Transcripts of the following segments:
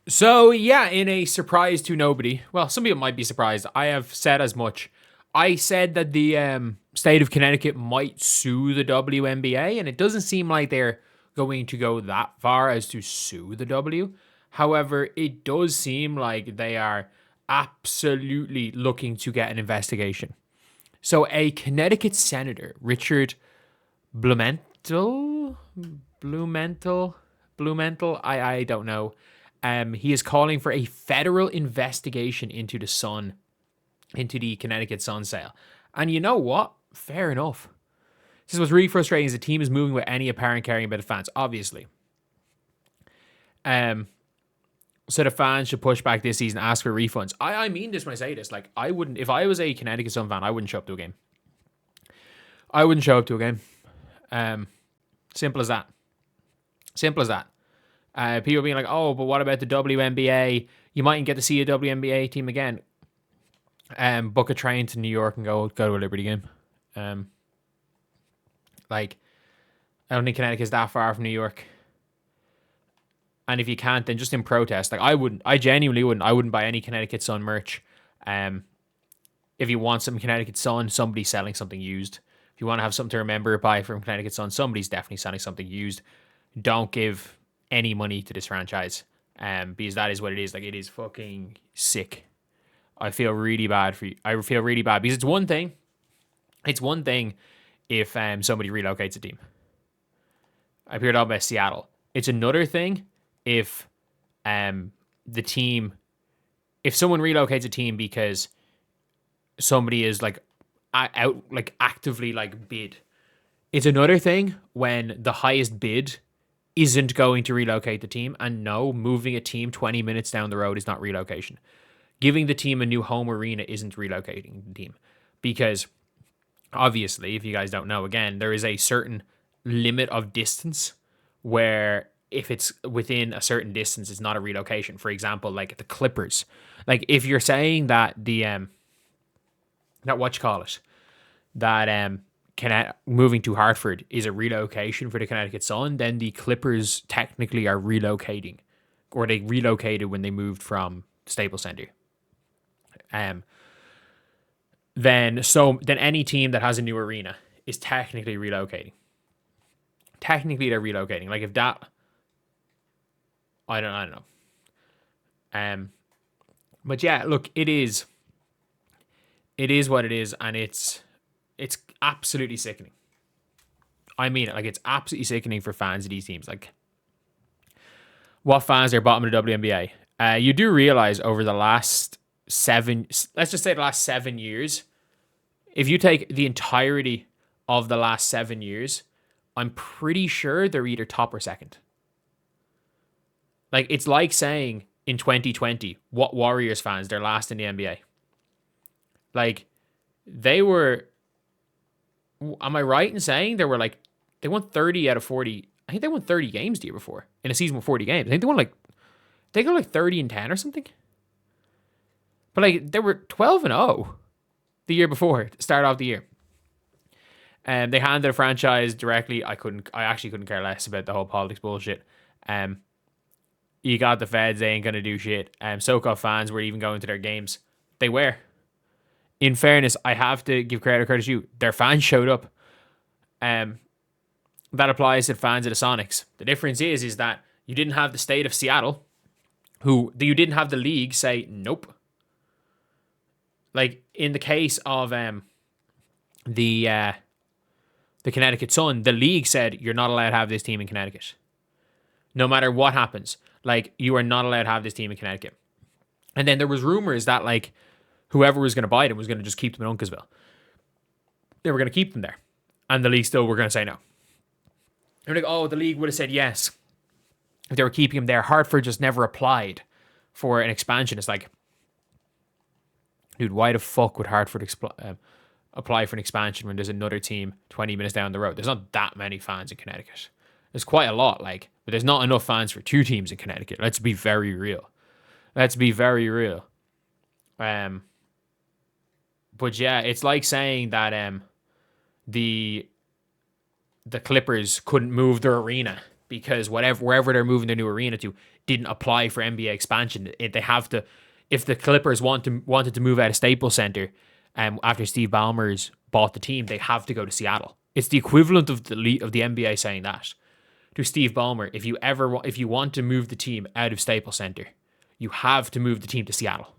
So, yeah, in a surprise to nobody, well, some people might be surprised. I have said as much. I said that the state of Connecticut might sue the WNBA, and it doesn't seem like they're going to go that far as to sue the W. However, it does seem like they are absolutely looking to get an investigation. So, a Connecticut senator, Richard Blumenthal, Blumenthal, Blumenthal, I don't know. He is calling for a federal investigation into the Sun, into the Connecticut Sun sale. And you know what? Fair enough. This is what's really frustrating is the team is moving with any apparent caring about the fans, obviously. So the fans should push back this season, ask for refunds. I mean this when I say this. Like, I wouldn't, if I was a Connecticut Sun fan, I wouldn't show up to a game. I wouldn't show up to a game. Simple as that. Simple as that. People being like, oh, but what about the WNBA? You mightn't get to see a WNBA team again. Book a train to New York and go to a Liberty game. Like, I don't think Connecticut's that far from New York. And if you can't, then just in protest. Like, I genuinely wouldn't. I wouldn't buy any Connecticut Sun merch. If you want some Connecticut Sun, somebody's selling something used. If you want to have something to remember, buy from Connecticut Sun, somebody's definitely selling something used. Don't give any money to this franchise. Because that is what it is. Like, it is fucking sick. I feel really bad for you. I feel really bad because it's one thing. It's one thing if somebody relocates a team. I've heard about Seattle. It's another thing if the team, if someone relocates a team because somebody is like out, like actively like bid. It's another thing when the highest bid isn't going to relocate the team. And no, moving a team 20 minutes down the road is not relocation. Giving the team a new home arena isn't relocating the team. Because obviously, if you guys don't know, again, there is a certain limit of distance where if it's within a certain distance, it's not a relocation. For example, like the Clippers. Like if you're saying that the that moving to Hartford is a relocation for the Connecticut Sun, then the Clippers technically are relocating, or they relocated when they moved from Staples Center. Then any team that has a new arena is technically relocating. Technically, they're relocating. Like if that, I don't know. But yeah, look, it is what it is, and it's absolutely sickening. I mean it. Like, it's absolutely sickening for fans of these teams. Like, what fans are bottom of the WNBA? You do realize over the last let's just say the last 7 years, if you take the entirety of the last 7 years, I'm pretty sure they're either top or second. Like, it's like saying in 2020, what Warriors fans, they're last in the NBA. Like, they were, am I right in saying they won 30 out of 40? I think they won 30 games the year before in a season with 40 games. I think they got like 30 and 10 or something. But like, they were 12-0 the year before to start off the year. And they handed the franchise directly. I actually couldn't care less about the whole politics bullshit. You got the feds, they ain't gonna do shit. SoCal fans were even going to their games. They were. In fairness, I have to give credit where credit's due. Their fans showed up. That applies to the fans of the Sonics. The difference is that you didn't have the state of Seattle, you didn't have the league say nope. Like in the case of the Connecticut Sun, the league said you're not allowed to have this team in Connecticut. No matter what happens, like, you are not allowed to have this team in Connecticut. And then there was rumors that like whoever was going to buy them was going to just keep them in Uncasville. They were going to keep them there, and the league still were going to say no. They're like, oh, the league would have said yes if they were keeping him there. Hartford just never applied for an expansion. It's like, dude, why the fuck would Hartford apply for an expansion when there's another team 20 minutes down the road? There's not that many fans in Connecticut. There's quite a lot, like, but there's not enough fans for two teams in Connecticut. Let's be very real. But yeah, it's like saying that the Clippers couldn't move their arena because wherever they're moving their new arena to didn't apply for NBA expansion. They have to, if the Clippers wanted to move out of Staples Center, after Steve Ballmer's bought the team, they have to go to Seattle. It's the equivalent of the NBA saying that to Steve Ballmer: if you want to move the team out of Staples Center, you have to move the team to Seattle,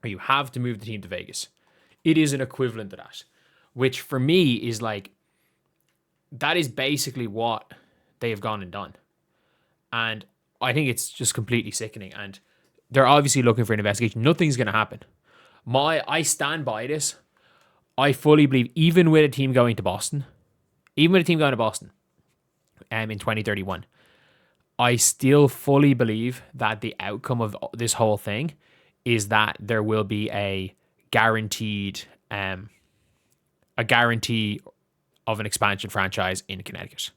or you have to move the team to Vegas. It is an equivalent to that, which for me is like, that is basically what they have gone and done. And I think it's just completely sickening. And they're obviously looking for an investigation. Nothing's going to happen. I stand by this. I fully believe, even with a team going to Boston, in 2031, I still fully believe that the outcome of this whole thing is that there will be a guarantee of an expansion franchise in Connecticut.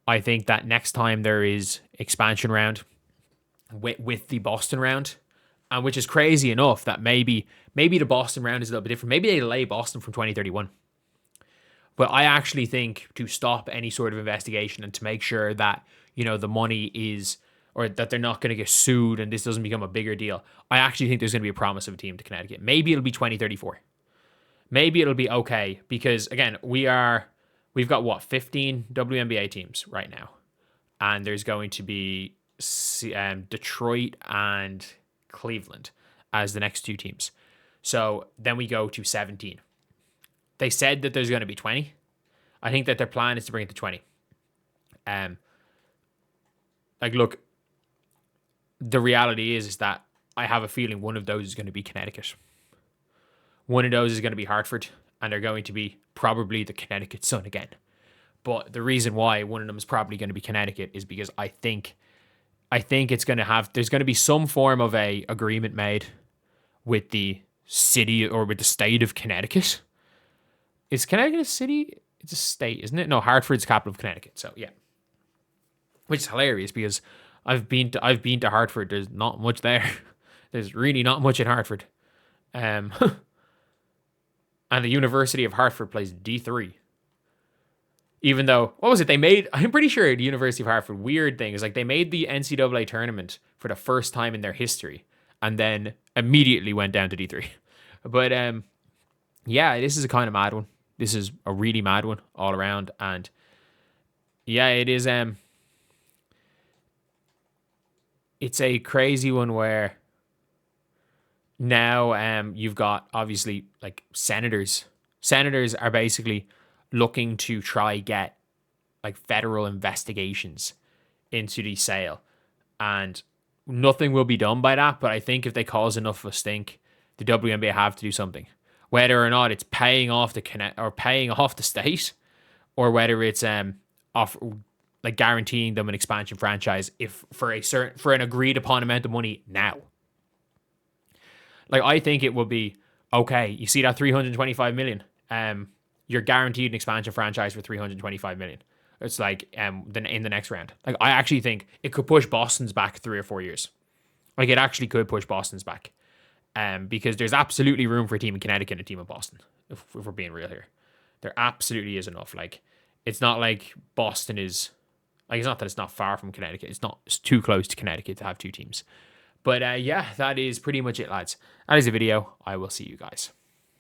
I think that next time there is expansion round with the Boston round, and which is crazy enough that maybe the Boston round is a little bit different. Maybe they delay Boston from 2031. But I actually think, to stop any sort of investigation and to make sure that, the money is, or that they're not going to get sued and this doesn't become a bigger deal, I actually think there's going to be a promise of a team to Connecticut. Maybe it'll be 2034. Maybe it'll be okay, because again, we've got 15 WNBA teams right now, and there's going to be Detroit and Cleveland as the next two teams. So then we go to 17. They said that there's going to be 20. I think that their plan is to bring it to 20. Look, the reality is that I have a feeling one of those is going to be Connecticut. One of those is going to be Hartford, and they're going to be probably the Connecticut Sun again. But the reason why one of them is probably going to be Connecticut is because I think there's going to be some form of a agreement made with the city or with the state of Connecticut. Is Connecticut a city? It's a state, isn't it? No, Hartford's the capital of Connecticut. So yeah, which is hilarious because I've been to Hartford. There's not much there. There's really not much in Hartford. And the University of Hartford plays D3. Even though, what was it? I'm pretty sure the University of Hartford, weird thing is like they made the NCAA tournament for the first time in their history and then immediately went down to D3. But yeah, this is a kind of mad one. This is a really mad one all around. And yeah, it is. It's a crazy one where now you've got obviously like senators. Senators are basically looking to try get like federal investigations into the sale, and nothing will be done by that. But I think if they cause enough of a stink, the WNBA have to do something, whether or not it's paying off the state, or whether it's guaranteeing them an expansion franchise for an agreed upon amount of money now. Like, I think it will be okay. You see that $325 million. You're guaranteed an expansion franchise for $325 million. It's like then in the next round. Like, I actually think it could push Boston's back 3 or 4 years. Like, it actually could push Boston's back. Because there's absolutely room for a team in Connecticut and a team in Boston. If we're being real here, there absolutely is enough. Like, it's not like Boston is like, it's not that it's not far from Connecticut. It's too close to Connecticut to have two teams. But yeah, that is pretty much it, lads. That is the video. I will see you guys.